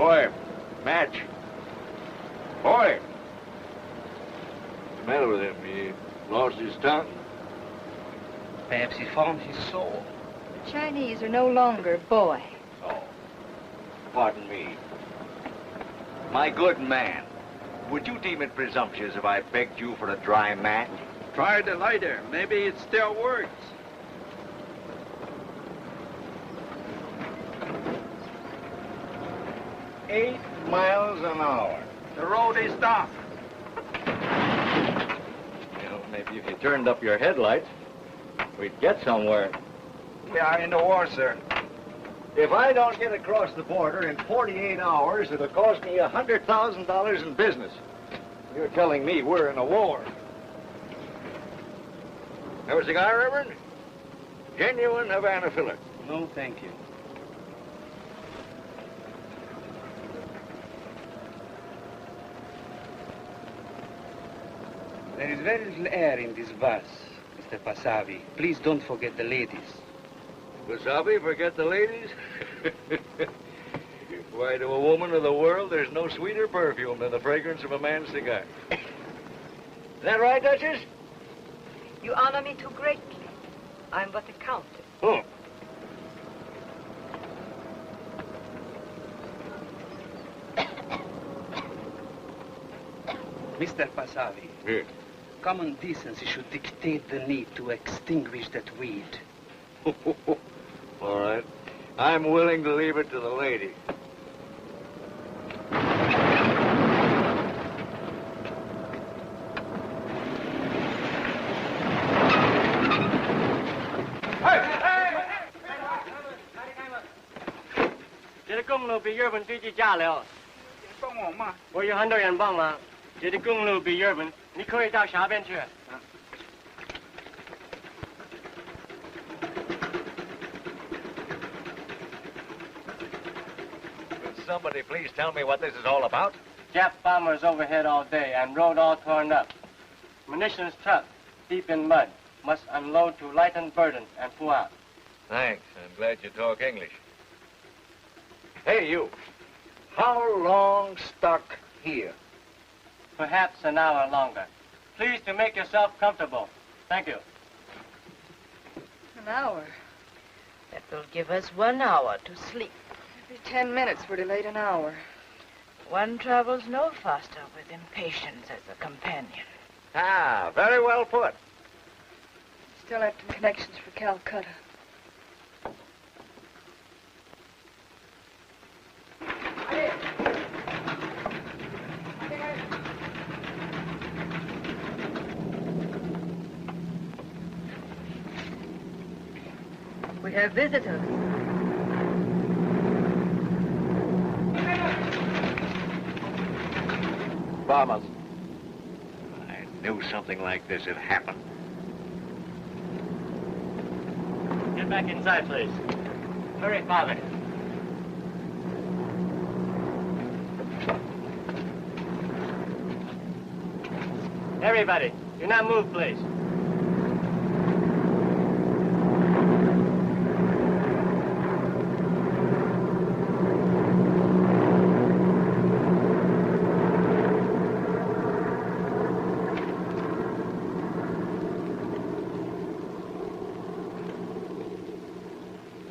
Boy, Match. Boy. What's the matter with him? He lost his tongue? Perhaps he found his soul. The Chinese are no longer boy. Oh. Pardon me. My good man, would you deem it presumptuous if I begged you for a dry match? Try the lighter. Maybe it still works. "8 miles an hour. The road is dark. You know, maybe if you turned up your headlights, we'd get somewhere. We are in the war, sir. If I don't get across the border in 48 hours, it'll cost me $100,000 in business. You're telling me we're in a war. Have a cigar, Reverend? Genuine Havana filler. No, thank you. There is very little air in this bus, Mr. Pasavi. Please don't forget the ladies. Wasabi, forget the ladies? Why, to a woman of the world, there's no sweeter perfume than the fragrance of a man's cigar. Is that right, Duchess? You honor me too greatly. I'm but a countess. Oh. Mr. Pasavi, Yes. common decency should dictate the need to extinguish that weed. All right. I'm willing to leave it to the lady. Somebody please tell me what this is all about? Jap bombers overhead all day and road all torn up. Munitions truck deep in mud. Must unload to lighten burden and pull out. Thanks. I'm glad you talk English. Hey, you. How long stuck here? Perhaps an hour longer. Please to make yourself comfortable. Thank you. An hour. That will give us 1 hour to sleep. Every 10 minutes we're delayed an hour. One travels no faster with impatience as a companion. Ah, very well put. Still have some connections for Calcutta. We have visitors. Bombers. I knew something like this had happened. Get back inside, please. Hurry, Father. Everybody, do not move, please.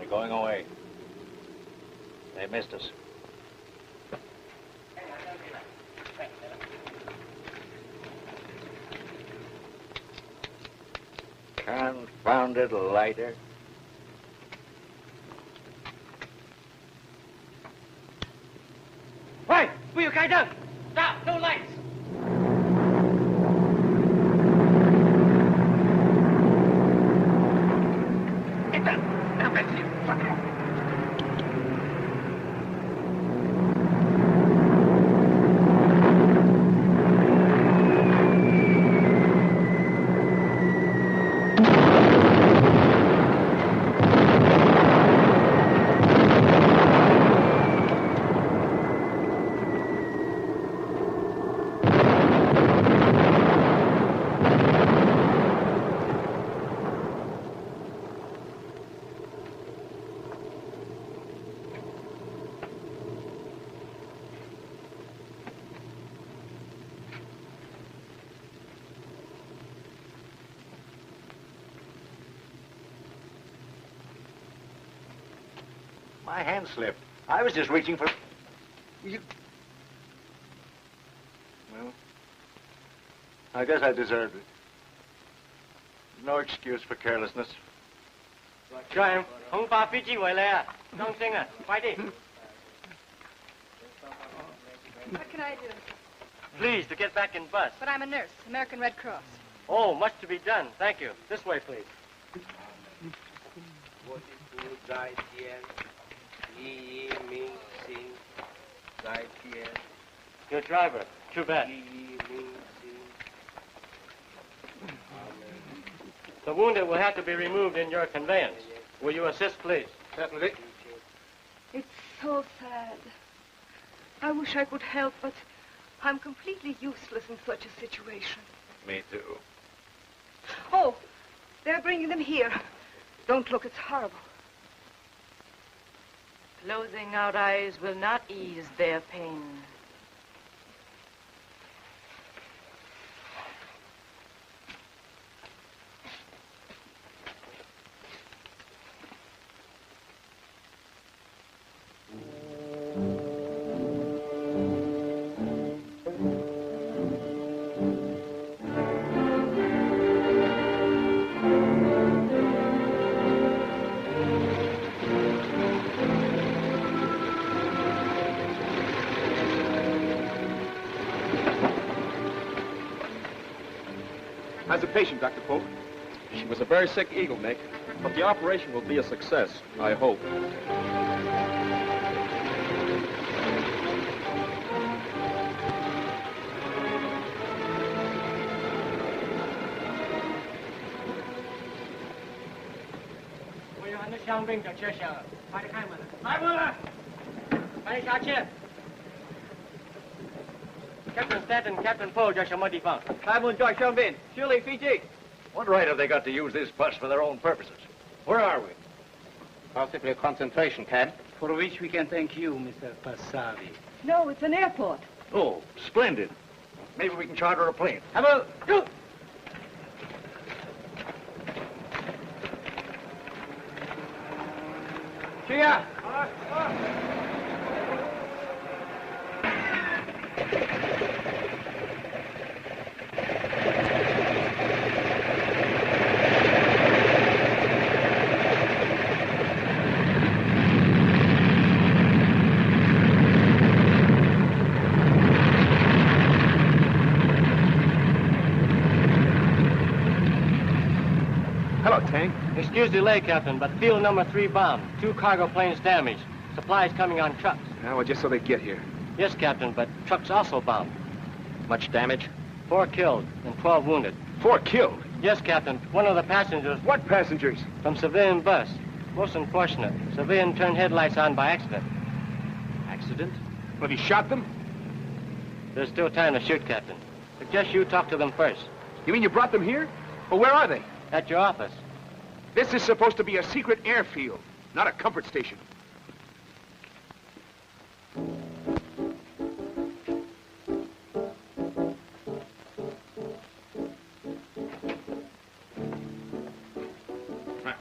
Going away. They missed us. Confounded lighter. Hey, 不要开灯! Stop, no lights! My hand slipped. I was just reaching for... You... Well, I guess I deserved it. No excuse for carelessness. Chungking, 空发飞机回来啊，张生啊，快点。 What can I do? Please, to get back in bus. But I'm a nurse, American Red Cross. Oh, much to be done. Thank you. This way, please. Your driver. Too bad. The wounded will have to be removed in your conveyance. Will you assist, please? Certainly. It's so sad. I wish I could help, but I'm completely useless in such a situation. Me too. Oh, they're bringing them here. Don't look, it's horrible. Closing our eyes will not ease their pain. How's the patient, Dr. Polk? She was a very sick eagle, Nick. But the operation will be a success, I hope. Captain Stanton, Captain Poe 在什么地方？ 开门在上面，修理飞机。What right have they got to use this bus for their own purposes? Where are we? Possibly a concentration camp. For which we can thank you, Mr. Passavi. No, it's an airport. Oh, splendid. Maybe we can charter a plane. How about you? Chia! Hello, Tank. Excuse delay, Captain, but field number 3 bombed. 2 cargo planes damaged. Supplies coming on trucks. Well, just so they get here. Yes, Captain, but trucks also bombed. Much damage? 4 killed and 12 wounded. 4 killed. Yes, Captain. One of the passengers What passengers? from civilian bus. Most unfortunate. Civilian turned headlights on by accident. Accident? Well, he shot them? There's still time to shoot, Captain. Suggest you talk to them first. You mean you brought them here? Well, where are they? At your office. This is supposed to be a secret airfield, not a comfort station.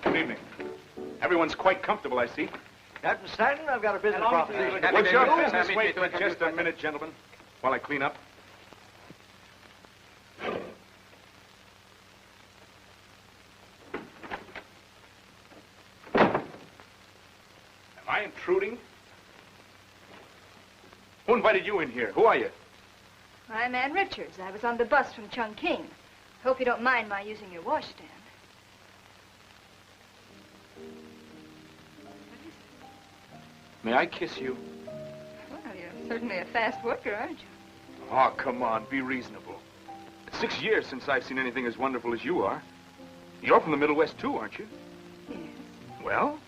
Good evening. Everyone's quite comfortable, I see. Captain Stanton, I've got a business proposition. Would your business wait for just a minute, gentlemen, while I clean up? Am I intruding? Who invited you in here? Who are you? I'm Ann Richards. I was on the bus from Chungking. Hope you don't mind my using your washstand. May I kiss you? Well, you're certainly a fast worker, aren't you? Oh, come on, be reasonable. It's 6 years since I've seen anything as wonderful as you are. You're from the Middle West, too, aren't you? Yes. Well?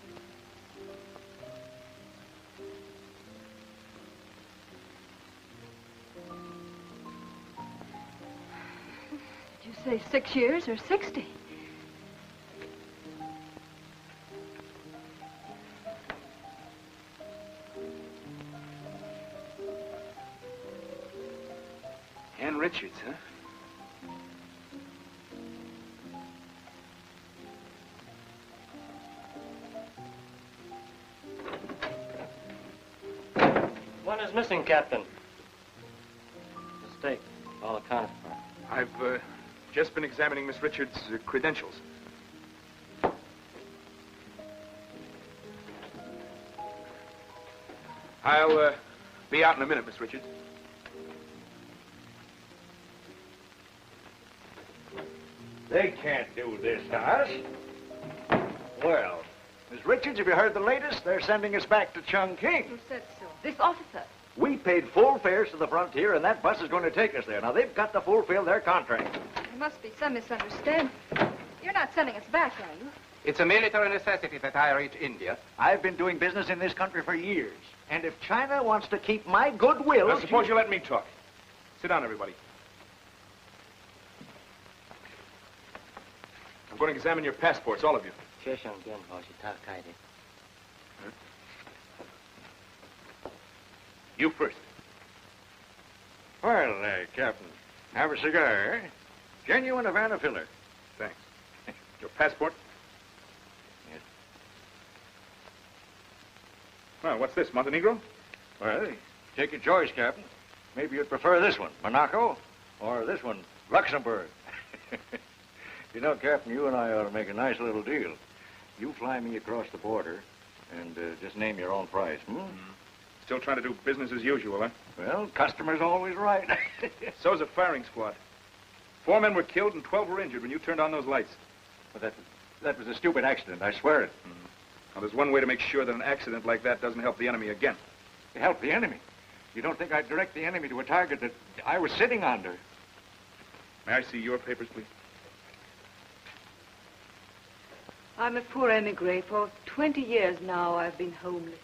Did you say 6 years or 60? Ann Richards, huh? is missing, Captain? Mistake. All accounted for. I've just been examining Miss Richards' credentials. I'll be out in a minute, Miss Richards. They can't do this to us. Well, Miss Richards, have you heard the latest? They're sending us back to Chungking. Who said so? This officer. We paid full fares to the frontier, and that bus is going to take us there. Now, they've got to fulfill their contract. There must be some misunderstanding. You're not sending us back, are you? It's a military necessity that I reach India. I've been doing business in this country for years. And if China wants to keep my goodwill... Now, suppose you let me talk. Sit down, everybody. I'm going to examine your passports, all of you. You first. Well, Captain, have a cigar. Genuine Havana filler. Thanks. Your passport? Yes. Well, what's this, Montenegro? Well, take your choice, Captain. Maybe you'd prefer this one, Monaco, or this one, Luxembourg. You know, Captain, you and I ought to make a nice little deal. You fly me across the border and just name your own price, hmm? Still trying to do business as usual, huh? Well, customer's always right. So's a firing squad. 4 men were killed and 12 were injured when you turned on those lights. But that was a stupid accident, I swear it. Now, there's one way to make sure that an accident like that doesn't help the enemy again. Help the enemy? You don't think I'd direct the enemy to a target that I was sitting under? May I see your papers, please? I'm a poor emigre. For 20 years now, I've been homeless.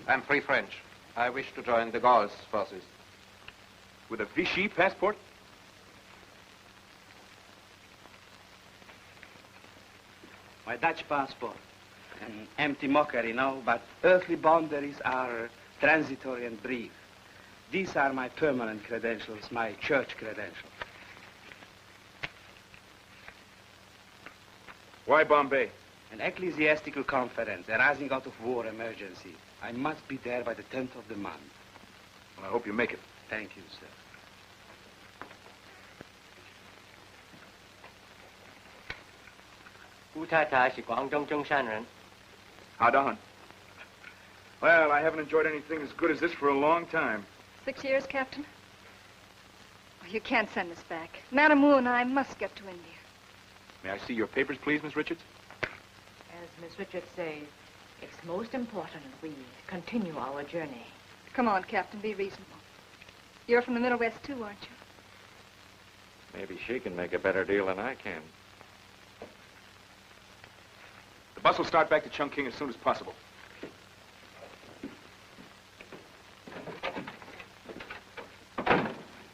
I'm free French. I wish to join de Gaulle's forces. With a Vichy passport? My Dutch passport. An empty mockery, no, but earthly boundaries are transitory and brief. These are my permanent credentials, my church credentials. Why Bombay? An ecclesiastical conference arising out of war emergency. I must be there by the 10th of the month. Well, I hope you make it. Thank you, sir. How done? Well, I haven't enjoyed anything as good as this for a long time. 6 years, Captain? Oh, you can't send us back. Manamu and I must get to India. May I see your papers, please, Miss Richards? As Miss Richards says, it's most important we continue our journey. Come on, Captain, be reasonable. You're from the Middle West, too, aren't you? Maybe she can make a better deal than I can. The bus will start back to Chungking as soon as possible.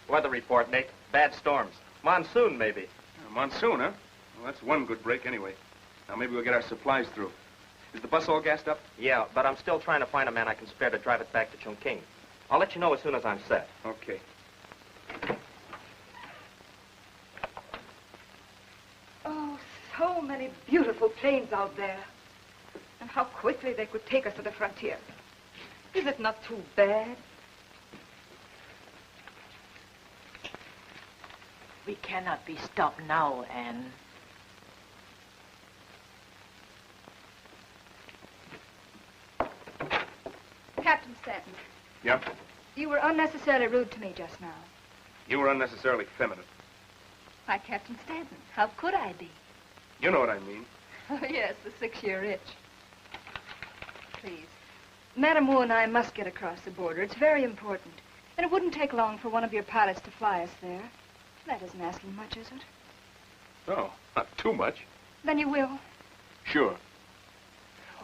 Weather report, Nick. Bad storms. Monsoon, maybe. Monsoon, huh? Well, that's one good break anyway. Now, maybe we'll get our supplies through. Is the bus all gassed up? Yeah, but I'm still trying to find a man I can spare to drive it back to Chungking. I'll let you know as soon as I'm set. Okay. Oh, so many beautiful planes out there. And how quickly they could take us to the frontier. Is it not too bad? We cannot be stopped now, Anne. Captain Stanton, Yeah? you were unnecessarily rude to me just now. You were unnecessarily feminine. Why, Captain Stanton, how could I be? You know what I mean. Oh, yes, the 6-year itch. Please. Madame Wu and I must get across the border. It's very important. And it wouldn't take long for one of your pilots to fly us there. That isn't asking much, is it? No, not too much. Then you will. Sure.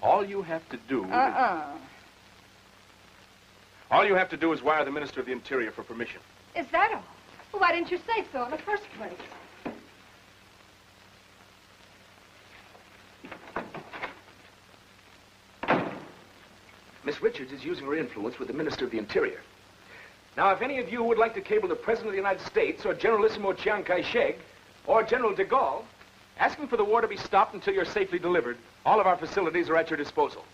All you have to do All you have to do is wire the Minister of the Interior for permission. Is that all? Well, why didn't you say so in the first place? Miss Richards is using her influence with the Minister of the Interior. Now, if any of you would like to cable the President of the United States, or Generalissimo Chiang Kai-shek, or General de Gaulle, asking for the war to be stopped until you're safely delivered, all of our facilities are at your disposal.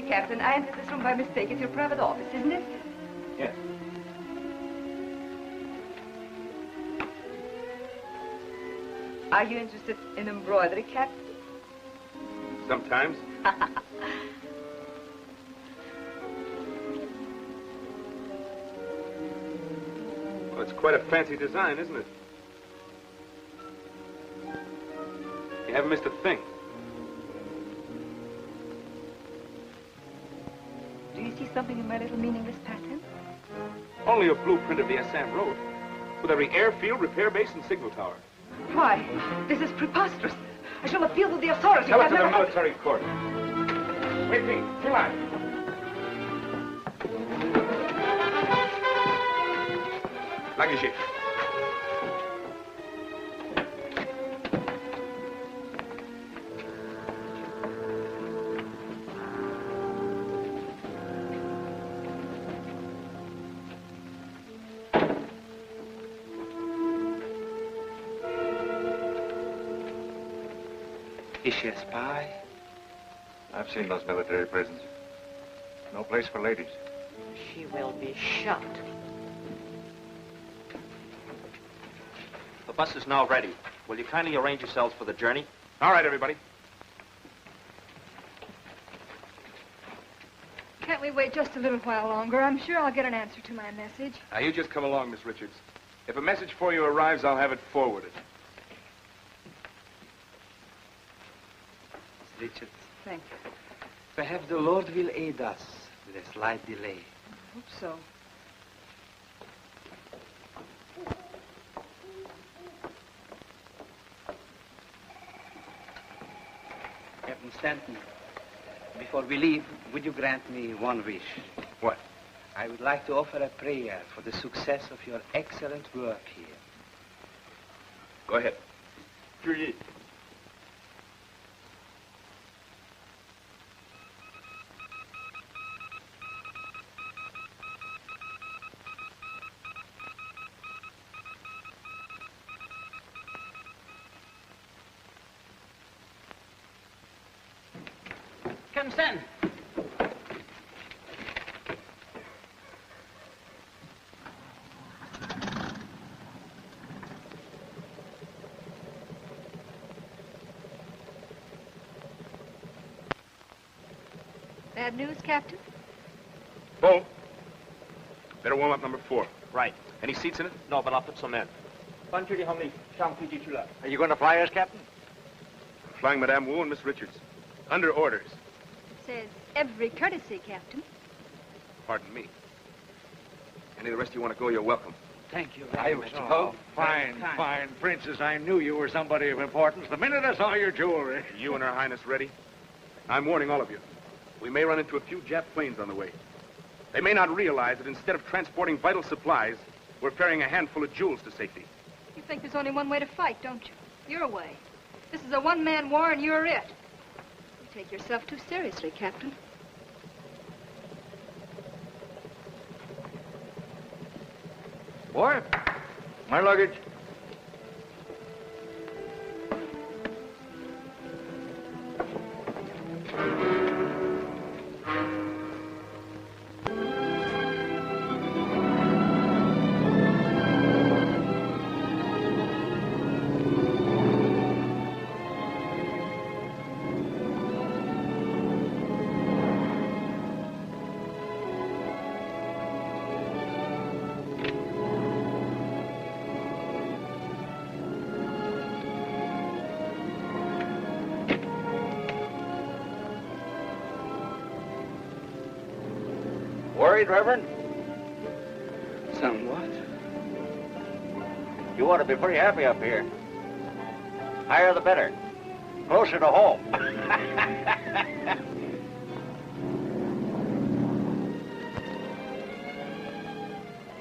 Captain. I entered this room by mistake. It's your private office, isn't it? Yes. Are you interested in embroidery, Captain? Sometimes. Well, it's quite a fancy design, isn't it? You haven't missed a thing. Do you see something in my little meaningless pattern? Only a blueprint of the Assam Road, with every airfield, repair base, and signal tower. Why, this is preposterous. I shall appeal to the authorities. Tell it I've to the never- military court. Wait, Pete. Chill out. Luggage. Is she a spy? I've seen those military prisons. No place for ladies. She will be shot. The bus is now ready. Will you kindly arrange yourselves for the journey? All right, everybody. Can't we wait just a little while longer? I'm sure I'll get an answer to my message. Now, you just come along, Miss Richards. If a message for you arrives, I'll have it forwarded. Richard, Thank you. perhaps the Lord will aid us with a slight delay. I hope so. Captain Stanton, before we leave, would you grant me one wish? What? I would like to offer a prayer for the success of your excellent work here. Go ahead. Consent. Bad news, Captain? Bo, better warm up number 4. Right. Any seats in it? No, but I'll put some in. Are you going to fly us, Captain? Flying Madame Wu and Miss Richards. Under orders. Says every courtesy, Captain. Pardon me. Any of the rest of you want to go, you're welcome. Thank you very much. Fine, fine. Princess, I knew you were somebody of importance the minute I saw your jewelry. You and Her Highness ready? I'm warning all of you. We may run into a few Jap planes on the way. They may not realize that instead of transporting vital supplies, we're ferrying a handful of jewels to safety. You think there's only one way to fight, don't you? Your way. This is a one-man war, and you're it. You take yourself too seriously, Captain. Boy, my luggage. Worried, Reverend? Somewhat. You ought to be pretty happy up here. Higher the better. Closer to home.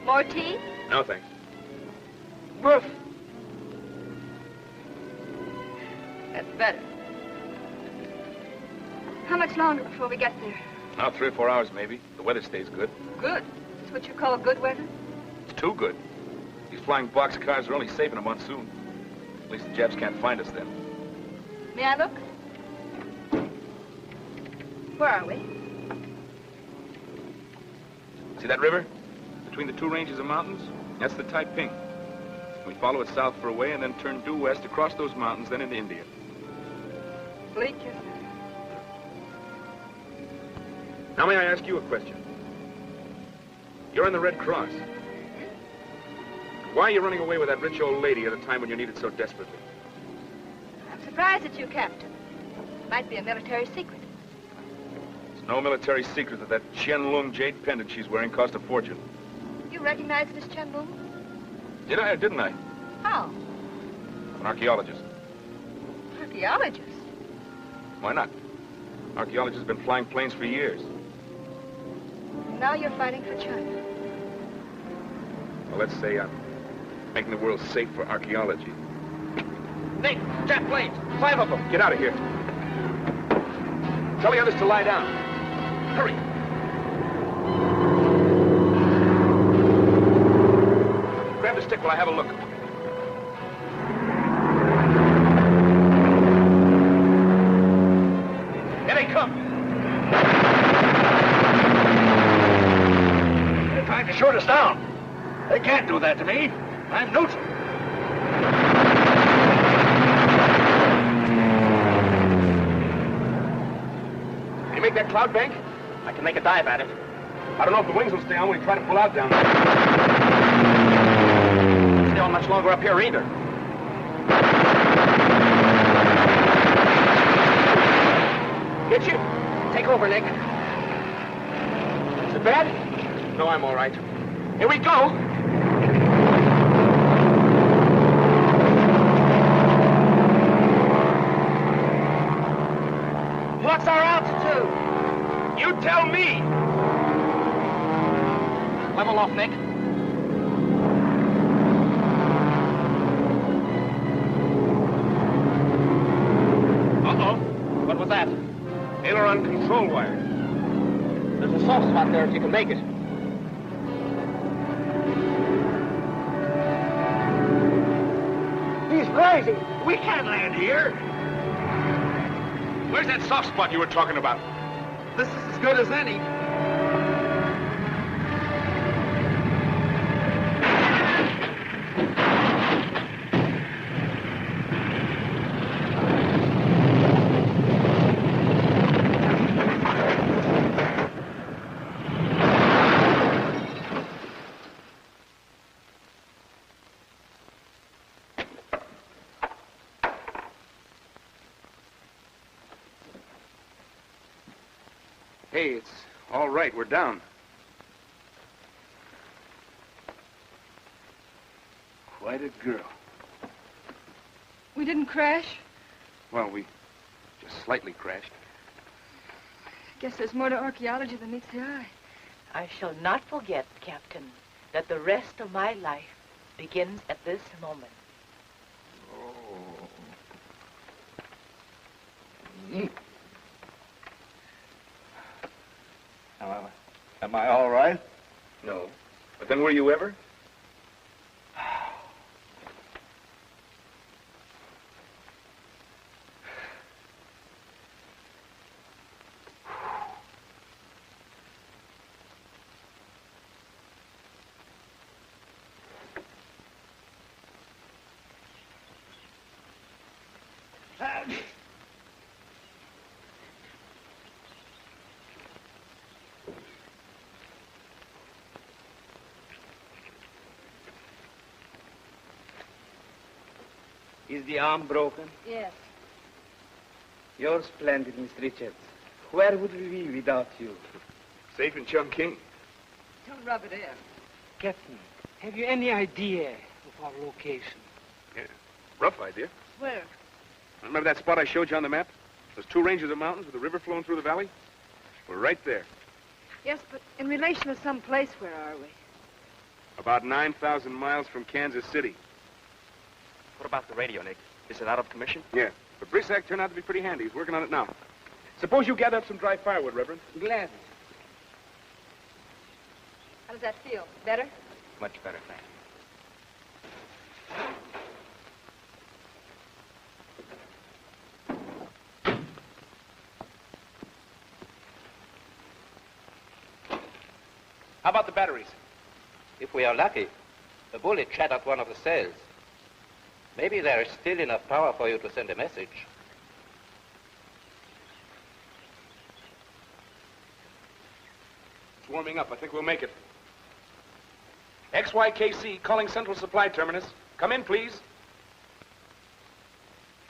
More tea? No, thanks. Woof. That's better. How much longer before we get there? Now 3 or 4 hours, maybe. The weather stays good. Good. That's what you call good weather? It's too good. These flying boxcars are only safe in a monsoon. At least the Japs can't find us then. May I look? Where are we? See that river? Between the two ranges of mountains? That's the Taiping. We follow it south for a way and then turn due west across those mountains, then into India. Bleak, isn't it? Now, may I ask you a question? You're in the Red Cross. Why are you running away with that rich old lady at a time when you need it so desperately? I'm surprised at you, Captain. Might be a military secret. It's no military secret that that Qianlong jade pendant she's wearing cost a fortune. You recognize it as Qianlong? Did I or didn't I? How? An archaeologist. Archaeologist? Why not? Archaeologists have been flying planes for years. Now you're fighting for China. Well, let's say I'm making the world safe for archaeology. Nick, Jap planes. 5 of them. Get out of here. Tell the others to lie down. Hurry. Grab the stick while I have a look. Here they come. They're trying to shoot us down. They can't do that to me. I'm neutral. Can you make that cloud bank? I can make a dive at it. I don't know if the wings will stay on when we try to pull out down there. Stay on much longer up here either. Get you? Take over, Nick. Is it bad? No, I'm all right. Here we go. What's our altitude? You tell me. Level off, Nick. Uh-oh. What was that? Aileron control wire. There's a soft spot there if you can make it. He's crazy. We can't land here. Where's that soft spot you were talking about? This is as good as any. Hey, it's all right. We're down. Quite a girl. We didn't crash? Well, we just slightly crashed. Guess there's more to archaeology than meets the eye. I shall not forget, Captain, that the rest of my life begins at this moment. Am I all right? No. But then were you ever? Is the arm broken? Yes. You're splendid, Miss Richards. Where would we be without you? Safe in Chungking. Don't rub it in. Captain, have you any idea of our location? Yeah. Rough idea. Where? Remember that spot I showed you on the map? Those two ranges of mountains with the river flowing through the valley? We're right there. Yes, but in relation to some place, where are we? About 9,000 miles from Kansas City. What about the radio, Nick? Is it out of commission? Yeah. But Brisack turned out to be pretty handy. He's working on it now. Suppose you gather up some dry firewood, Reverend. Glad. How does that feel? Better? Much better, thanks. How about the batteries. If we are lucky, a bullet shattered one of the sails. Maybe there is still enough power for you to send a message. It's warming up. I think we'll make it. XYKC calling Central Supply Terminus. Come in, please.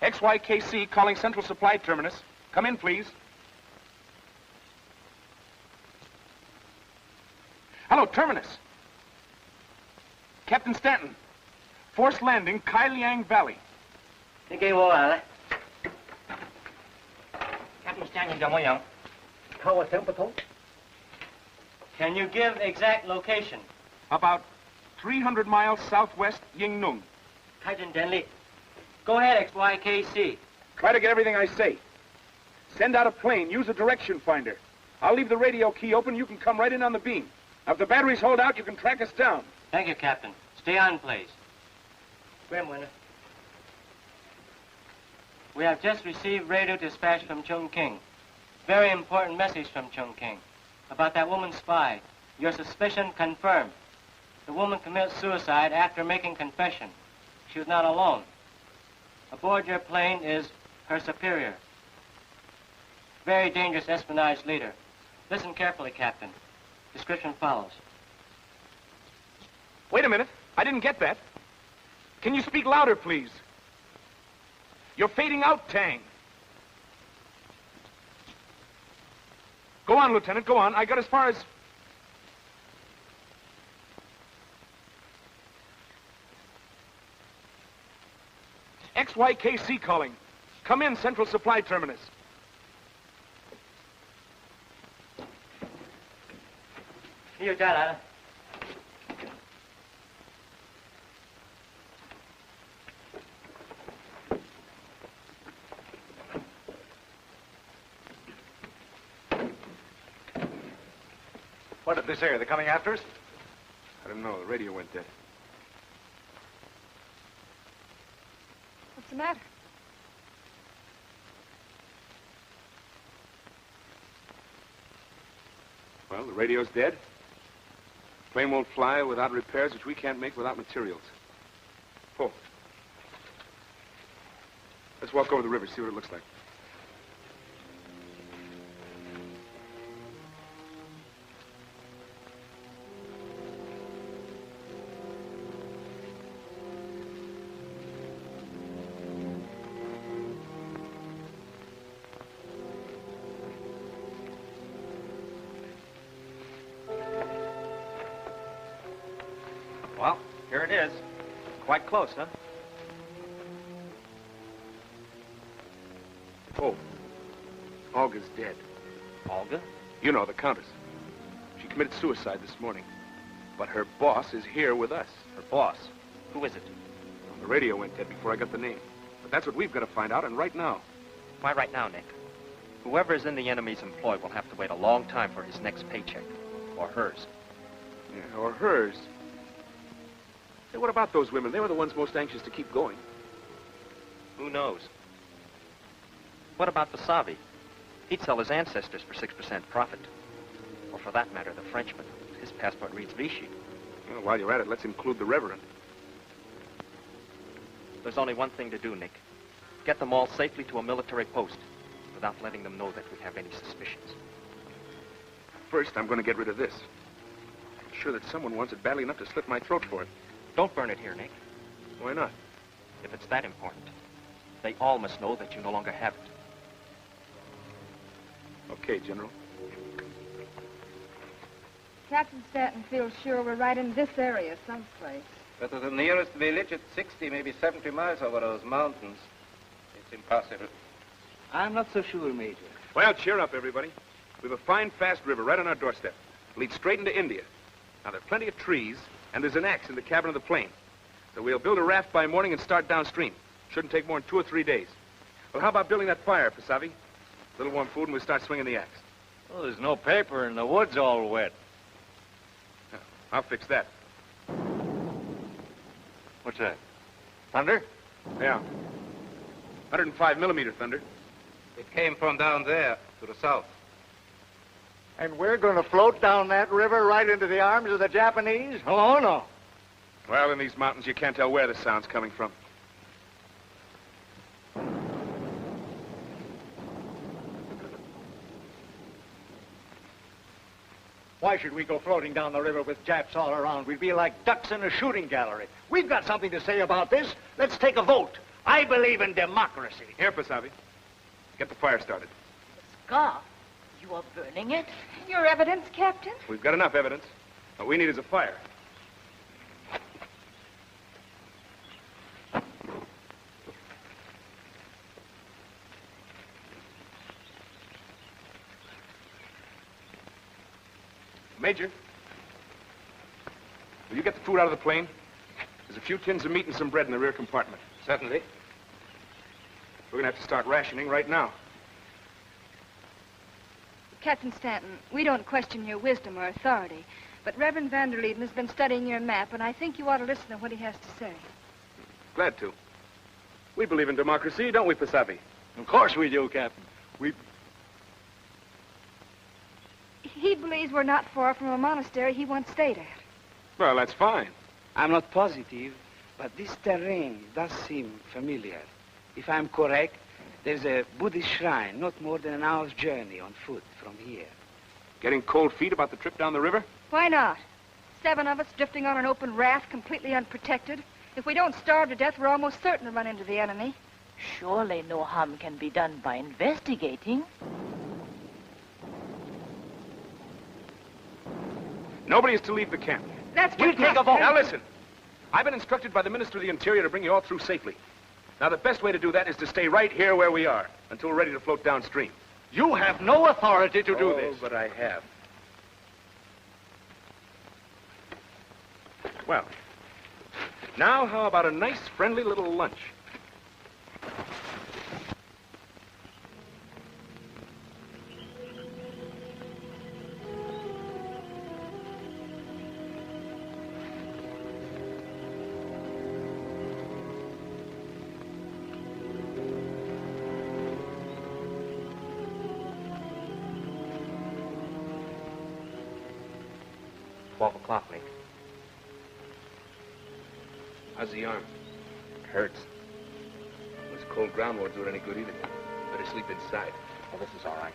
XYKC calling Central Supply Terminus. Come in, please. Hello, Terminus. Captain Stanton. Forced landing, Kailiang Valley. Captain Stanton, can you give exact location? About 300 miles southwest Yingnung. Go ahead, XYKC. Try to get everything I say. Send out a plane. Use a direction finder. I'll leave the radio key open. You can come right in on the beam. Now, if the batteries hold out, you can track us down. Thank you, Captain. Stay on, please. We have just received radio dispatch from Chungking. Very important message from Chungking. About that woman spy. Your suspicion confirmed. The woman committed suicide after making confession. She was not alone. Aboard your plane is her superior. Very dangerous espionage leader. Listen carefully, Captain. Description follows. Wait a minute. I didn't get that. Can you speak louder, please? You're fading out, Tang. Go on, Lieutenant, go on. I got as far as... XYKC calling. Come in, Central Supply Terminus. What did they say? Are they coming after us? I don't know. The radio went dead. What's the matter? Well, the radio's dead. Plane won't fly without repairs, which we can't make without materials. Oh. Let's walk over the river, see what it looks like. Well, here it is. Quite close, huh? Oh. Olga's dead. Olga? You know, the Countess. She committed suicide this morning. But her boss is here with us. Her boss? Who is it? Well, the radio went dead before I got the name. But that's what we've got to find out, and right now. Why right now, Nick? Whoever is in the enemy's employ will have to wait a long time for his next paycheck. Or hers. Yeah, or hers. Hey, what about those women? They were the ones most anxious to keep going. Who knows? What about the Savi? He'd sell his ancestors for 6% profit. Or for that matter, the Frenchman. His passport reads Vichy. Well, while you're at it, let's include the Reverend. There's only one thing to do, Nick. Get them all safely to a military post without letting them know that we have any suspicions. First, I'm going to get rid of this. I'm sure that someone wants it badly enough to slit my throat for it. Don't burn it here, Nick. Why not? If it's that important, they all must know that you no longer have it. Okay, General. Captain Stanton feels sure we're right in this area someplace. But to the nearest village, it's 60, maybe 70 miles over those mountains. It's impossible. I'm not so sure, Major. Well, cheer up, everybody. We have a fine, fast river right on our doorstep. It leads straight into India. Now, there are plenty of trees, and there's an axe in the cabin of the plane. So we'll build a raft by morning and start downstream. Shouldn't take more than 2 or 3 days. Well, how about building that fire, Pasavi? A little warm food and we'll start swinging the axe. Oh, there's no paper and the wood's all wet. I'll fix that. What's that? Thunder? Yeah. 105 millimeter thunder. It came from down there to the south. And we're going to float down that river right into the arms of the Japanese? Oh, no. Well, in these mountains, you can't tell where the sound's coming from. Why should we go floating down the river with Japs all around? We'd be like ducks in a shooting gallery. We've got something to say about this. Let's take a vote. I believe in democracy. Here, Pasavi. Get the fire started. Scarf? You are burning it? Your evidence, Captain? We've got enough evidence. What we need is a fire. Major, will you get the food out of the plane? There's a few tins of meat and some bread in the rear compartment. Certainly. We're going to have to start rationing right now. Captain Stanton, we don't question your wisdom or authority, but Reverend Vanderleden has been studying your map, and I think you ought to listen to what he has to say. Glad to. We believe in democracy, don't we, Pasavi? Of course we do, Captain. He believes we're not far from a monastery he once stayed at. Well, that's fine. I'm not positive, but this terrain does seem familiar. If I'm correct, there's a Buddhist shrine not more than an hour's journey on foot from here. Getting cold feet about the trip down the river? Why not? 7 of us drifting on an open raft, completely unprotected. If we don't starve to death, we're almost certain to run into the enemy. Surely no harm can be done by investigating. Nobody is to leave the camp. That's We'll what take a vote. Now listen. I've been instructed by the Minister of the Interior to bring you all through safely. Now the best way to do that is to stay right here where we are until we're ready to float downstream. You have no authority to do this. Oh, but I have. Well, now how about a nice, friendly little lunch? O'clock, mate. How's the arm? Hurts. This cold ground won't do it any good either. Better sleep inside. Well, this is all right.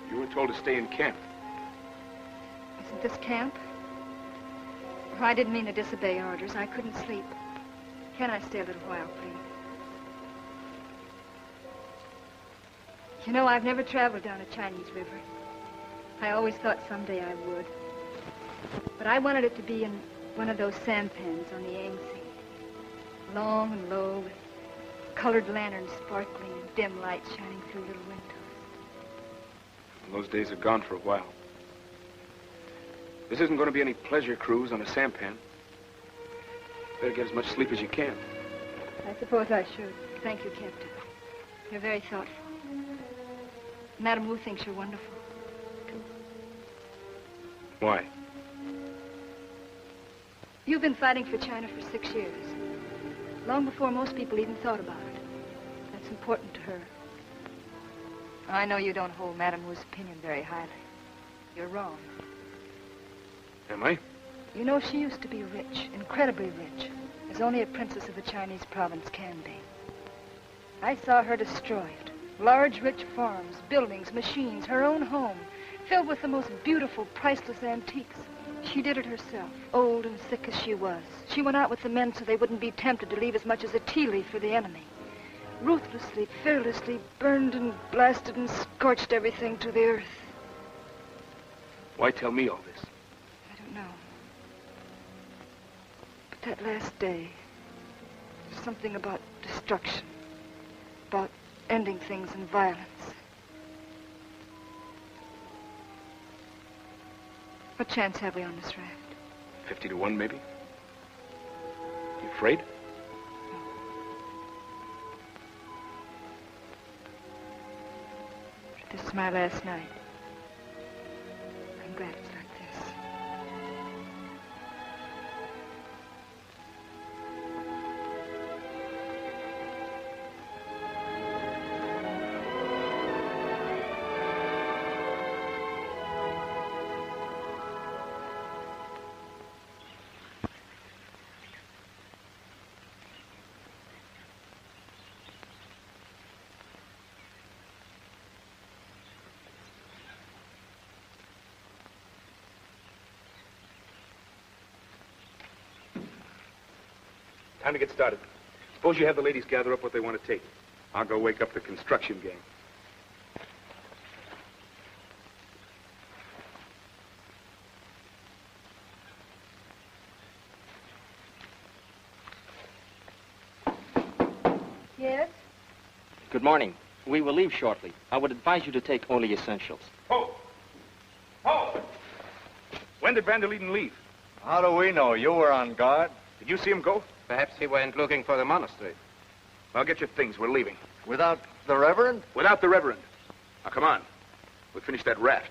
You were told to stay in camp. Isn't this camp? Oh, I didn't mean to disobey orders. I couldn't sleep. Can I stay a little while, please? You know, I've never traveled down a Chinese river. I always thought someday I would. But I wanted it to be in one of those sampans on the Yangtze. Long and low, with colored lanterns sparkling and dim lights shining through little windows. Those days are gone for a while. This isn't going to be any pleasure cruise on a sampan. Better get as much sleep as you can. I suppose I should. Thank you, Captain. You're very thoughtful. Madame Wu thinks you're wonderful. Why? You've been fighting for China for 6 years. Long before most people even thought about it. That's important to her. I know you don't hold Madame Wu's opinion very highly. You're wrong. Am I? You know, she used to be rich, incredibly rich, as only a princess of a Chinese province can be. I saw her destroyed. Large, rich farms, buildings, machines, her own home, filled with the most beautiful, priceless antiques. She did it herself, old and sick as she was. She went out with the men so they wouldn't be tempted to leave as much as a tea leaf for the enemy. Ruthlessly, fearlessly burned and blasted and scorched everything to the earth. Why tell me all this? I don't know. But that last day, something about destruction, about ending things in violence. What chance have we on this raft? 50 to 1, maybe? You afraid? This is my last night. I'm glad it's like this. Time to get started. Suppose you have the ladies gather up what they want to take. I'll go wake up the construction gang. Yes? Good morning. We will leave shortly. I would advise you to take only essentials. Ho! Ho! When did Van der Leeden leave? How do we know? You were on guard. Did you see him go? Perhaps he went looking for the monastery. Well, get your things. We're leaving. Without the Reverend? Without the Reverend. Now, come on. We'll finish that raft.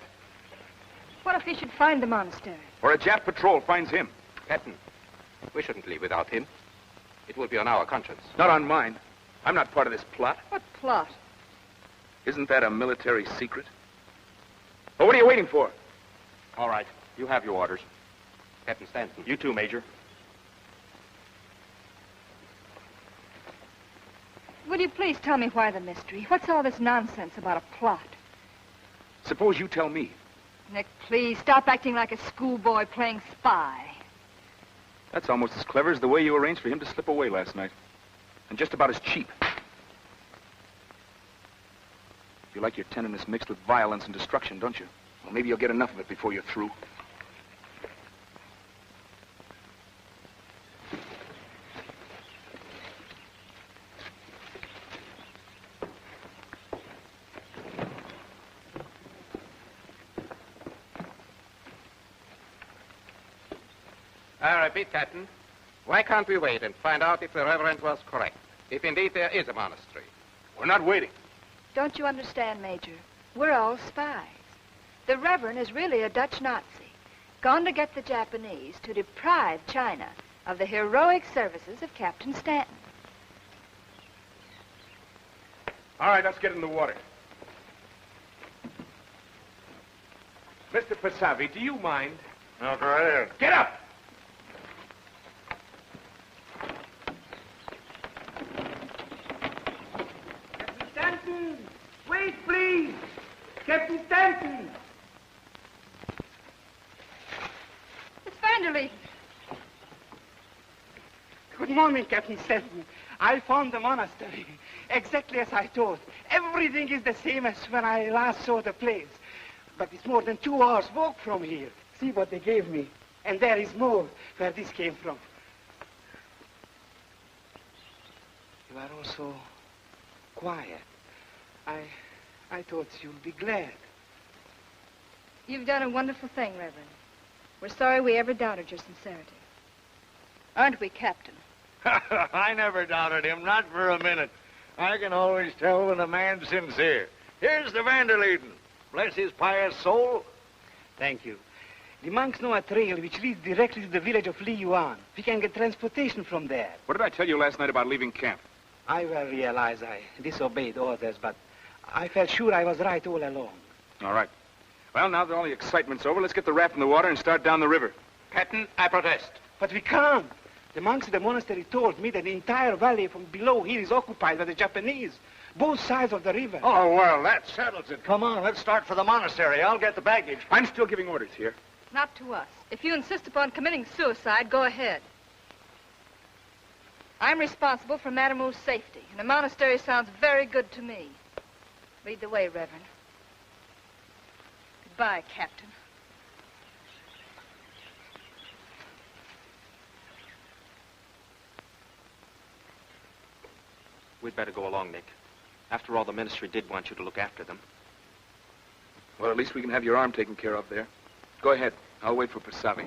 What if he should find the monastery? Or a Jap patrol finds him. Captain, we shouldn't leave without him. It will be on our conscience. Not on mine. I'm not part of this plot. What plot? Isn't that a military secret? Well, what are you waiting for? All right. You have your orders. Captain Stanton. You too, Major. Would you please tell me why the mystery? What's all this nonsense about a plot? Suppose you tell me. Nick, please, stop acting like a schoolboy playing spy. That's almost as clever as the way you arranged for him to slip away last night. And just about as cheap. You like your tenderness mixed with violence and destruction, don't you? Well, maybe you'll get enough of it before you're through. I repeat, Captain, why can't we wait and find out if the Reverend was correct? If indeed there is a monastery. We're not waiting. Don't you understand, Major? We're all spies. The Reverend is really a Dutch Nazi, gone to get the Japanese to deprive China of the heroic services of Captain Stanton. All right, let's get in the water. Mr. Pasavi, do you mind? No, go right ahead. Get up! Captain Stanton! Wait, please! Captain Stanton! It's Van der Leeden. Good morning, Captain Stanton. I found the monastery, exactly as I thought. Everything is the same as when I last saw the place. But it's more than 2 hours walk from here. See what they gave me. And there is more where this came from. You are also quiet. I thought you'd be glad. You've done a wonderful thing, Reverend. We're sorry we ever doubted your sincerity. Aren't we, Captain? I never doubted him, not for a minute. I can always tell when a man's sincere. Here's the Van der Leeden. Bless his pious soul. Thank you. The monks know a trail which leads directly to the village of Li Yuan. We can get transportation from there. What did I tell you last night about leaving camp? I well realize I disobeyed orders, but I felt sure I was right all along. All right. Well, now that all the excitement's over, let's get the raft in the water and start down the river. Captain, I protest. But we can't. The monks at the monastery told me that the entire valley from below here is occupied by the Japanese. Both sides of the river. Oh, well, that settles it. Come on, let's start for the monastery. I'll get the baggage. I'm still giving orders here. Not to us. If you insist upon committing suicide, go ahead. I'm responsible for Madame Wu's safety, and a monastery sounds very good to me. Lead the way, Reverend. Goodbye, Captain. We'd better go along, Nick. After all, the ministry did want you to look after them. Well, at least we can have your arm taken care of there. Go ahead. I'll wait for Pasavi.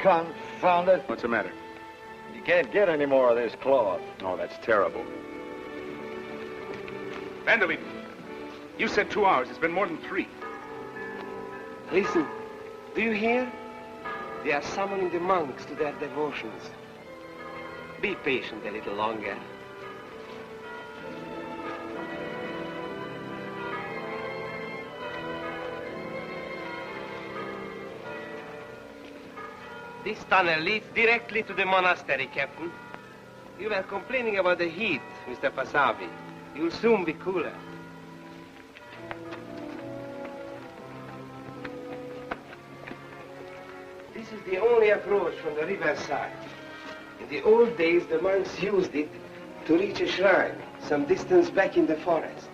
Confound it. What's the matter? You can't get any more of this cloth. Oh, that's terrible. Vanderleet, you said 2 hours. It's been more than 3. Listen, do you hear? They are summoning the monks to their devotions. Be patient a little longer. This tunnel leads directly to the monastery, Captain. You were complaining about the heat, Mr. Pasavi. You'll soon be cooler. This is the only approach from the riverside. In the old days, the monks used it to reach a shrine some distance back in the forest.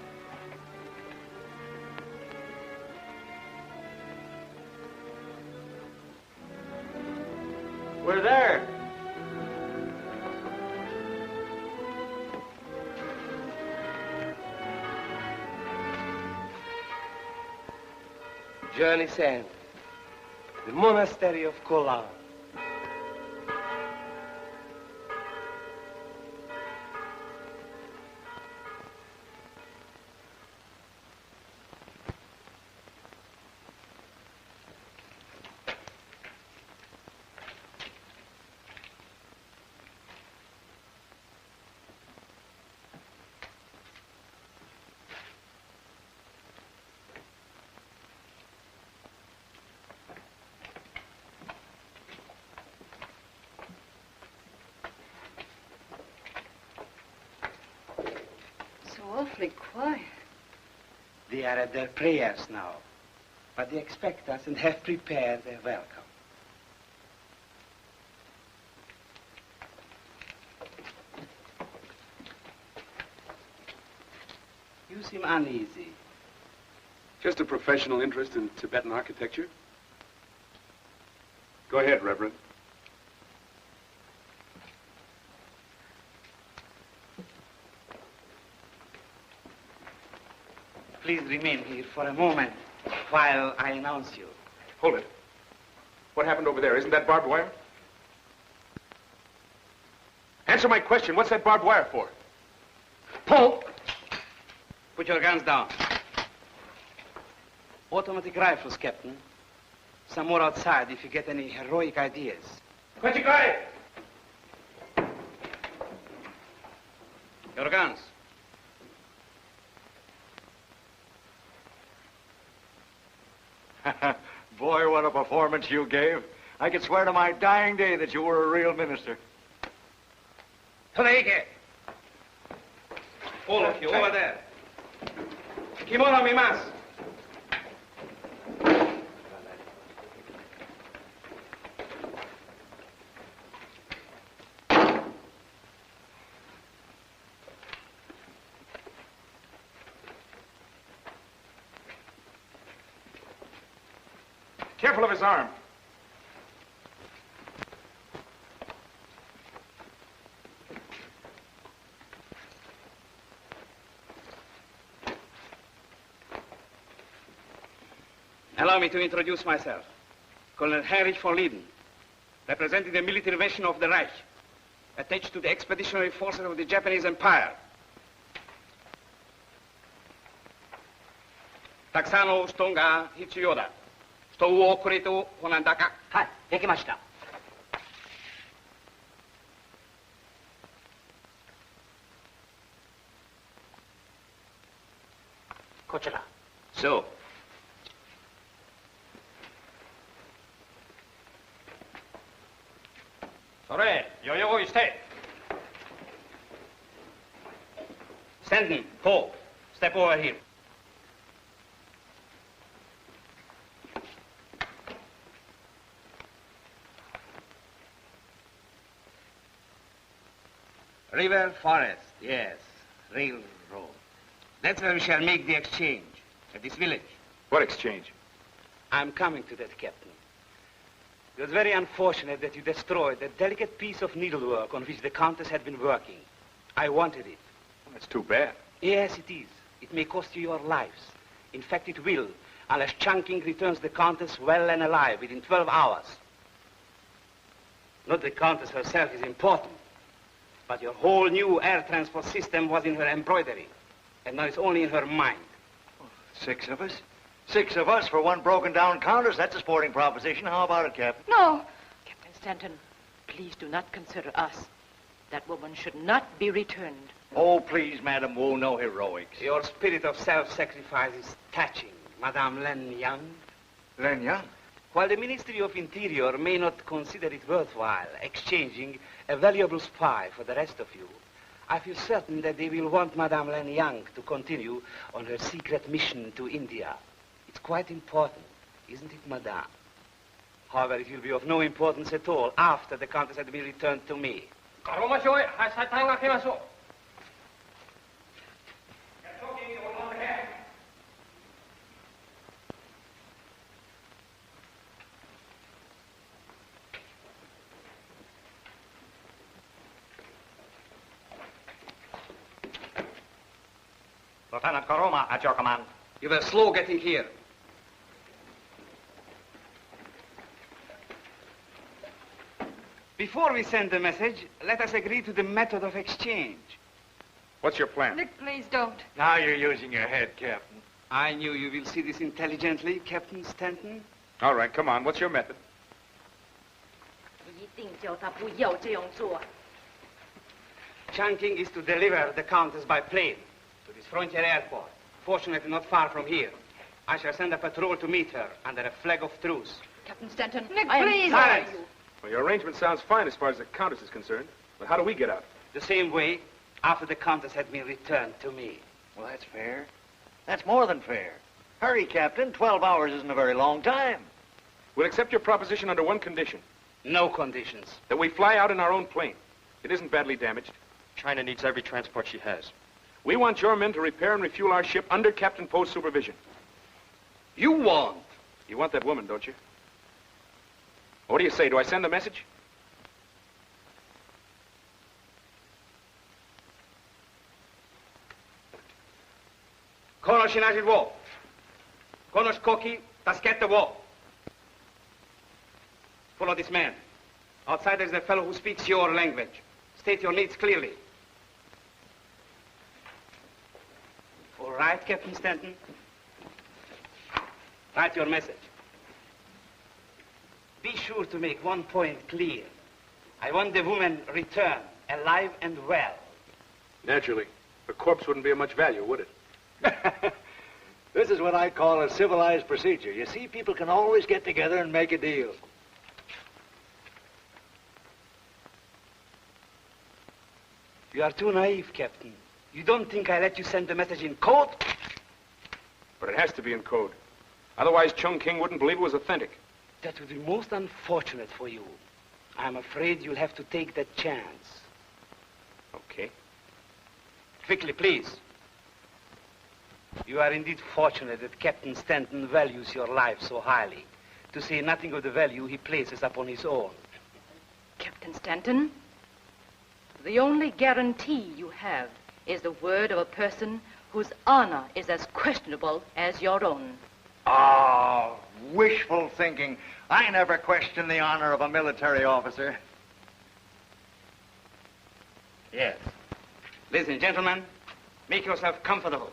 We're there. Journey's end. The monastery of Kolar. Awfully quiet. They are at their prayers now, but they expect us and have prepared their welcome. You seem uneasy. Just a professional interest in Tibetan architecture. Go ahead, Reverend. Please remain here for a moment while I announce you. Hold it. What happened over there? Isn't that barbed wire? Answer my question. What's that barbed wire for? Pull! Put your guns down. Automatic rifles, Captain. Some more outside if you get any heroic ideas. Geray! Your guns. Boy, what a performance you gave. I could swear to my dying day that you were a real minister. Toleike! All of you, over there. Kimono mi mas. Careful of his arm. Allow me to introduce myself. Colonel Heinrich von Lieden, representing the military version of the Reich, attached to the expeditionary forces of the Japanese Empire. Taksano Stonga Hitsuyoda. 人を遅れとほなんだか。はい、できました。Kochela. So. Geray, yo stay. Stanton, Cole, step over here. River, forest, yes. Railroad. That's where we shall make the exchange, at this village. What exchange? I'm coming to that, Captain. It was very unfortunate that you destroyed that delicate piece of needlework on which the Countess had been working. I wanted it. That's too bad. Yes, it is. It may cost you your lives. In fact, it will, unless Chungking returns the Countess well and alive within 12 hours. Not the Countess herself is important, but your whole new air transport system was in her embroidery, and now it's only in her mind. 6 of us? 6 of us for one broken-down Countess? That's a sporting proposition. How about it, Captain? No. Captain Stanton, please do not consider us. That woman should not be returned. Oh, please, Madam Wu, no heroics. Your spirit of self-sacrifice is touching, Madame Len Yang. Len Yang? While the Ministry of Interior may not consider it worthwhile exchanging a valuable spy for the rest of you, I feel certain that they will want Madame Len Yang to continue on her secret mission to India. It's quite important, isn't it, Madame? However, it will be of no importance at all after the Countess has been returned to me. Lieutenant Karoma, at your command. You were slow getting here. Before we send the message, let us agree to the method of exchange. What's your plan? Nick, please don't. Now you're using your head, Captain. I knew you will see this intelligently, Captain Stanton. All right, come on. What's your method? 一定叫他不要这样做。 Chungking is to deliver the Countess by plane to this frontier airport, fortunately not far from here. I shall send a patrol to meet her under a flag of truce. Captain Stanton, Nick, I am please. sorry. Silence. Well, your arrangement sounds fine as far as the Countess is concerned. But how do we get out? The same way after the Countess had been returned to me. Well, that's fair. That's more than fair. Hurry, Captain. 12 hours isn't a very long time. We'll accept your proposition under one condition. No conditions. That we fly out in our own plane. It isn't badly damaged. China needs every transport she has. We want your men to repair and refuel our ship under Captain Poe's supervision. You want? You want that woman, don't you? What do you say? Do I send the message? Konosh inaczej wo. Konosh koki, taskette wo. Follow this man. Outside there's a fellow who speaks your language. State your needs clearly. All right, Captain Stanton. Write your message. Be sure to make one point clear. I want the woman returned, alive and well. Naturally. A corpse wouldn't be of much value, would it? This is what I call a civilized procedure. You see, people can always get together and make a deal. You are too naive, Captain. You don't think I let you send the message in code? But it has to be in code. Otherwise, Chungking wouldn't believe it was authentic. That would be most unfortunate for you. I'm afraid you'll have to take that chance. Okay. Quickly, please. You are indeed fortunate that Captain Stanton values your life so highly, to say nothing of the value he places upon his own. Captain Stanton, the only guarantee you have is the word of a person whose honor is as questionable as your own. Oh, wishful thinking. I never question the honor of a military officer. Yes. Ladies and gentlemen, make yourself comfortable.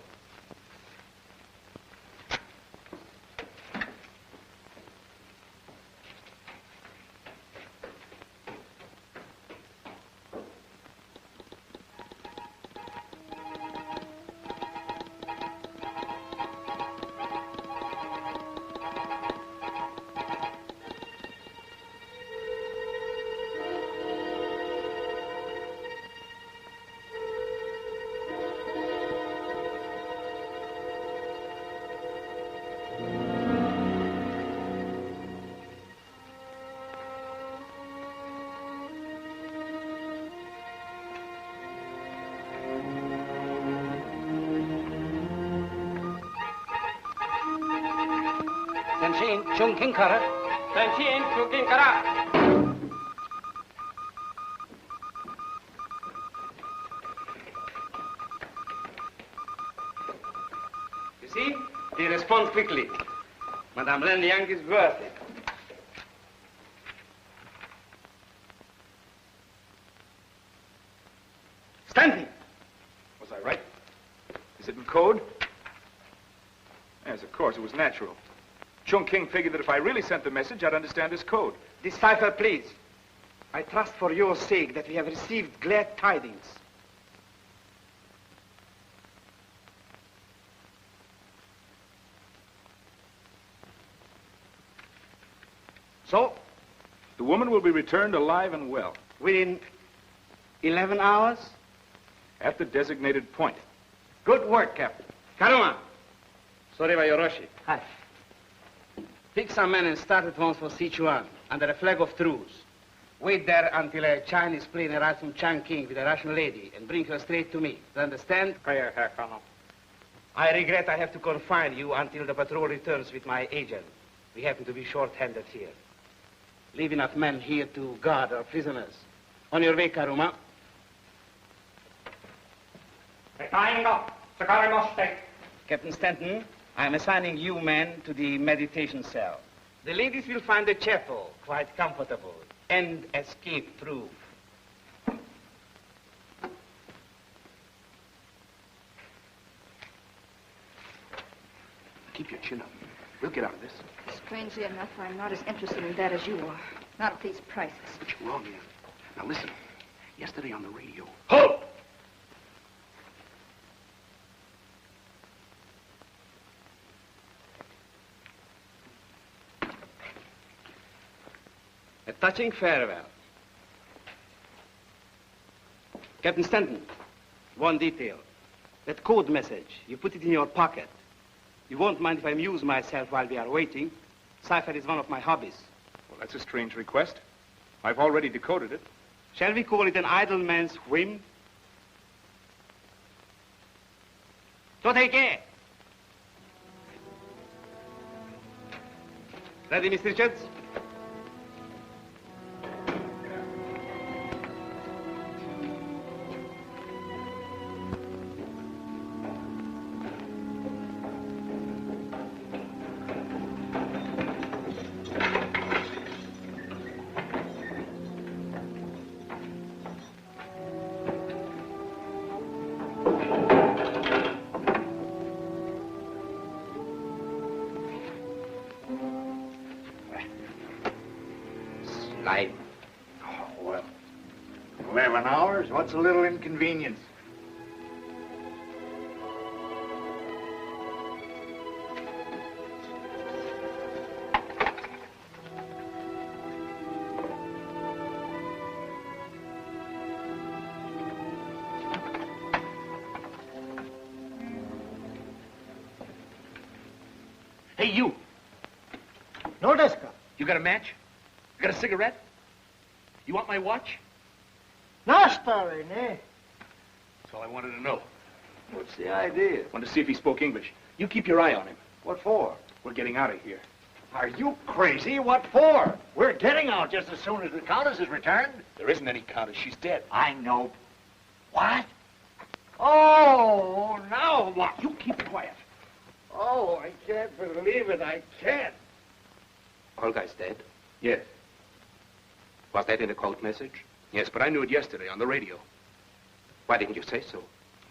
Chungking kara. 13, Chungking kara. You see? They respond quickly. Madame Len Liang is worth it. Stanton! Was I right? Is it in code? Yes, of course. It was natural. Chungking figured that if I really sent the message, I'd understand his code. Decipher, please. I trust for your sake that we have received glad tidings. So, The woman will be returned alive and well within 11 hours? at the designated point. Good work, Captain. Karuma. Soreba Yoroshi. Hi. Pick some men and start at once for Sichuan under a flag of truce. Wait there until a Chinese plane arrives from Chungking with a Russian lady and bring her straight to me. Do you understand? Clear, Herr Colonel. I regret I have to confine you until the patrol returns with my agent. We happen to be short-handed here. Leave enough men here to guard our prisoners. On your way, Karuma. Captain Stanton, I am assigning you men to the meditation cell. The ladies will find the chapel quite comfortable and escape-proof. Keep your chin up. We'll get out of this. Strangely enough, I'm not as interested in that as you are. Not at these prices. But you're wrong, Ian. Now listen. Yesterday on the radio. Halt! A touching farewell. Captain Stanton, one detail. That code message, you put it in your pocket. You won't mind if I amuse myself while we are waiting. Cipher is one of my hobbies. Well, that's a strange request. I've already decoded it. Shall we call it an idle man's whim? Toteke! Ready, Mr. Richards? Life. Oh, well, 11 hours? What's a little inconvenience? Hey, you. No deska. You got a match? You got a cigarette? You want my watch? Nastari, ne? That's all I wanted to know. What's the idea? Wanted to see if he spoke English. You keep your eye on him. What for? We're getting out of here. Are you crazy? What for? We're getting out just as soon as the Countess is returned. There isn't any Countess. She's dead. I know. What? Oh, now what? You keep quiet. Oh, I can't believe it. I can't. Olga's dead. Yes. Was that in the code message? Yes, but I knew it yesterday on the radio. Why didn't you say so?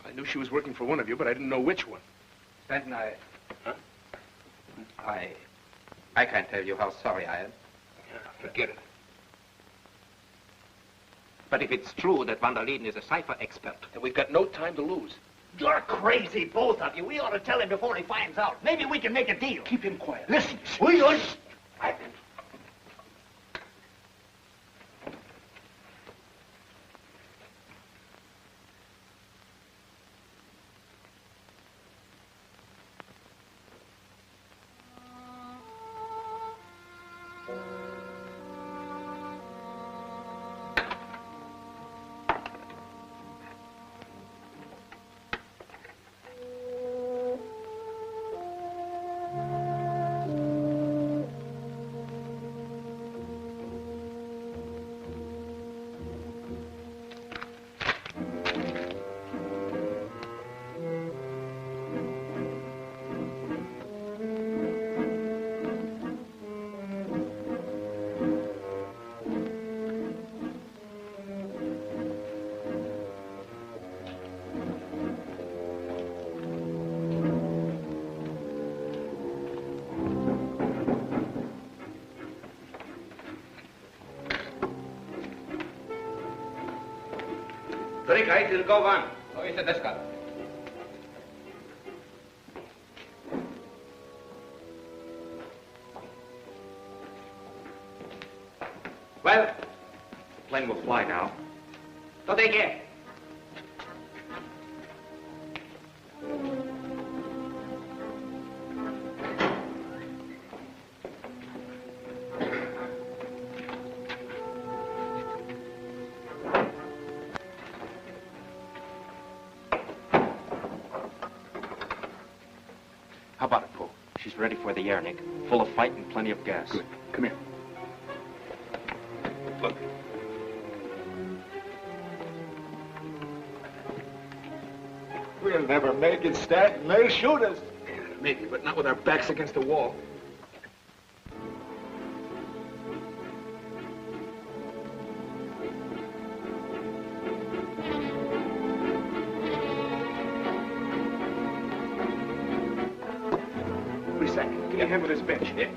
I knew she was working for one of you, but I didn't know which one. Stanton, I can't tell you how sorry I am. Yeah, forget it. But if it's true that Van der Leden is a cipher expert, And we've got no time to lose. You're crazy, both of you. We ought to tell him before he finds out. Maybe we can make a deal. Keep him quiet. Listen, we don't... Geray till go on. Oh, it's a deska. Well, The plane will fly now. to take care. How about it, Poe? She's ready for the air, Nick. Full of fight and plenty of gas. Good. Come here. Look. We'll never make it, Stanton. They'll shoot us. Maybe, but not with our backs against the wall. Please, Zach, give me a hand with this bench. Yeah.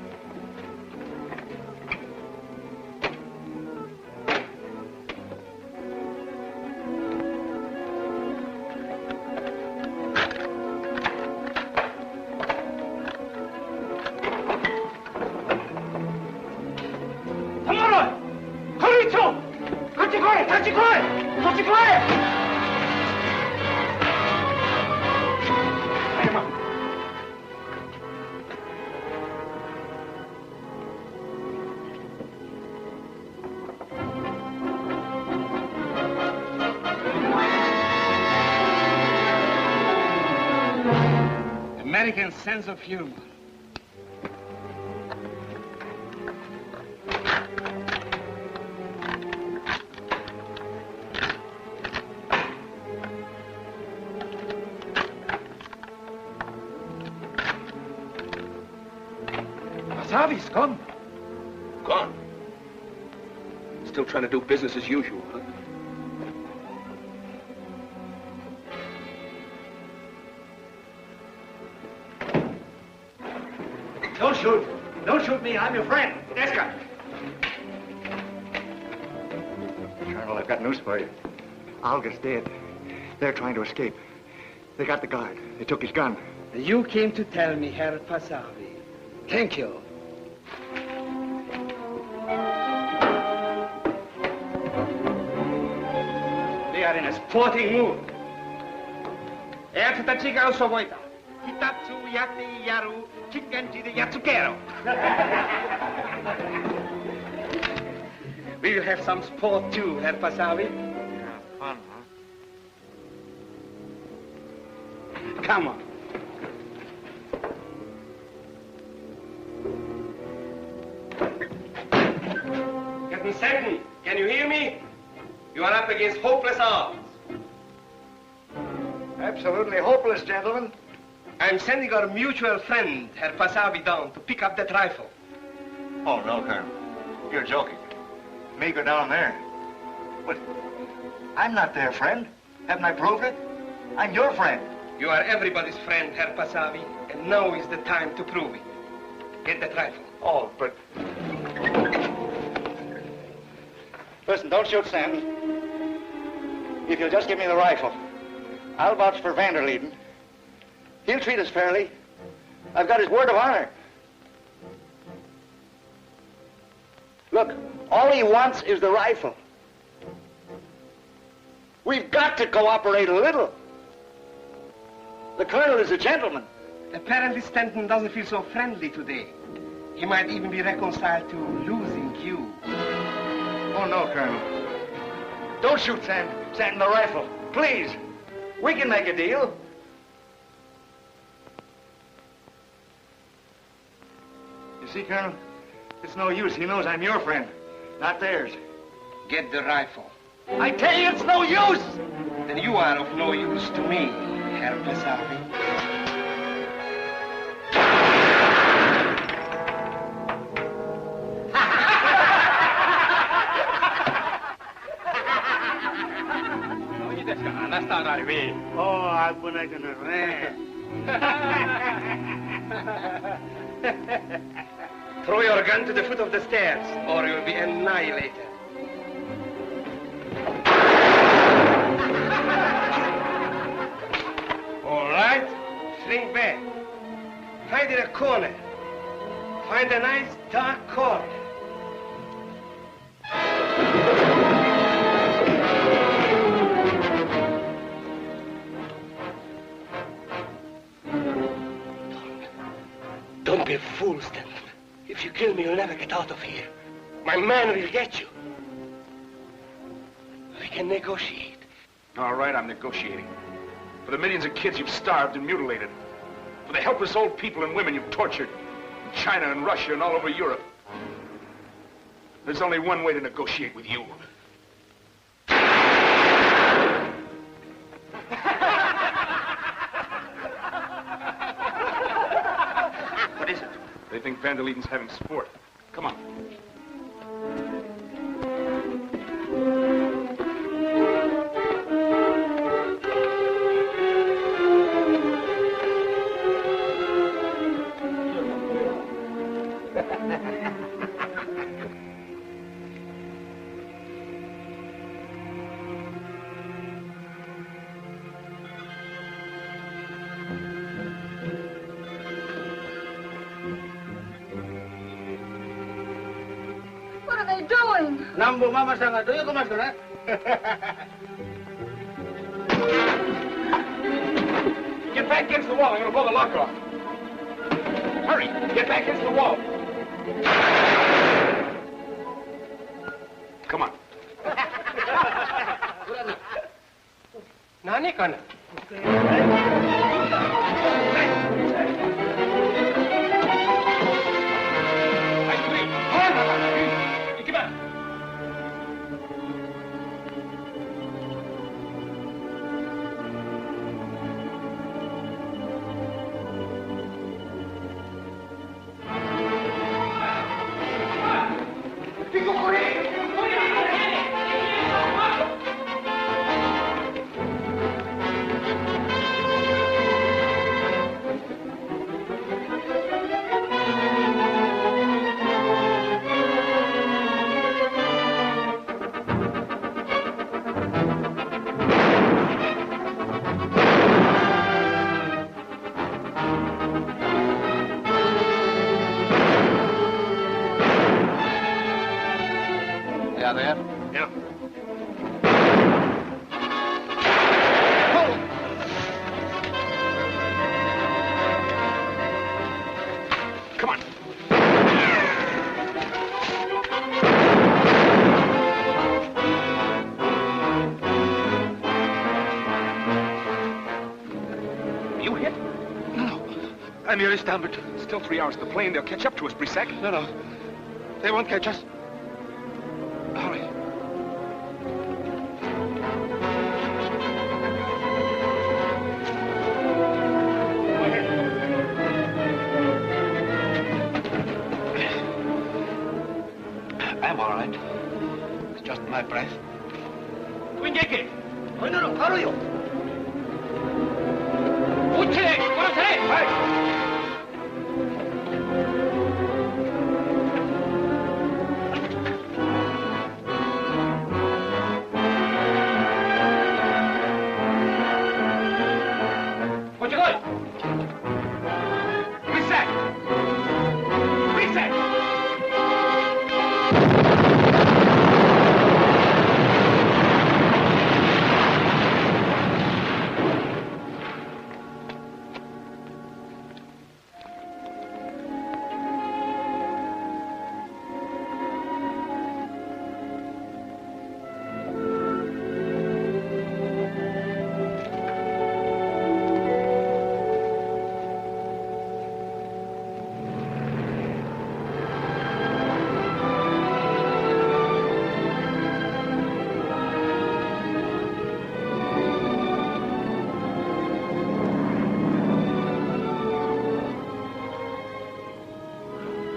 American sense of humor. Wasabi's gone. Gone? Still trying to do business as usual, huh? Don't shoot. Don't shoot me. I'm your friend. Deska. Colonel, I've got news for you. Olga's dead. They're trying to escape. They got the guard. They took his gun. You came to tell me, Herr Pasavi. Thank you. They are in a sporting mood. Ertutachiga Osovoita. Hitatsu Yati Yaru Chikanji de Yatsukero. We will have some sport too, Herr Pasavi. Yeah, fun, huh? Come on. Captain Stanton, can you hear me? You are up against hopeless odds. Absolutely hopeless, gentlemen. I'm sending our mutual friend, Herr Pasavi, down to pick up that rifle. Oh, no, Colonel. You're joking. Me go down there? But I'm not their friend. Haven't I proved it? I'm your friend. You are everybody's friend, Herr Pasavi, and now is the time to prove it. Get that rifle. Oh, but... Listen, don't shoot, Stanton. If you'll just give me the rifle, I'll vouch for Vanderleiden. He'll treat us fairly. I've got his word of honor. Look, all he wants is the rifle. We've got to cooperate a little. The colonel is a gentleman. Apparently Stanton doesn't feel so friendly today. He might even be reconciled to losing you. Oh, no, Colonel. Don't shoot Stanton the rifle. Please. We can make a deal. You see, Colonel, it's no use. He knows I'm your friend, not theirs. Get the rifle. I tell you, it's no use! Then you are of no use to me, Herr Pasavi. Oh, I'm gonna run. Throw your gun to the foot of the stairs, or you'll be annihilated. Find it a corner. Find a nice dark corner. Don't be a fool, Stanton. If you kill me, you'll never get out of here. My man will get you. We can negotiate. All right, I'm negotiating. For the millions of kids you've starved and mutilated. For the helpless old people and women you've tortured. In China and Russia and all over Europe. There's only one way to negotiate with you. What is it? They think Van der Lieden's having sport. Come on. What are they doing? Nambu mama sangat. Do you come after that? Get back against the wall. I'm going to blow the lock off. Hurry. Get back against the wall. Come on. Nani kana? I'm nearly down, but still 3 hours to the plane. They'll catch up to us, Brissac. No. They won't catch us. Hurry. I'm all right. It's just my breath. Quingeke! No, hurry you! Uche! Hey!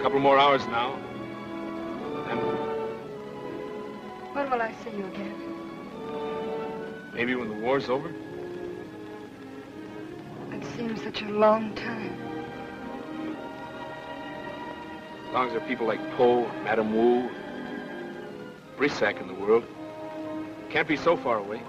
Couple more hours now. And When will I see you again? maybe when the war's over. It seems such a long time. As long as there are people like Poe, Madame Wu, Brissac in the world. Can't be so far away.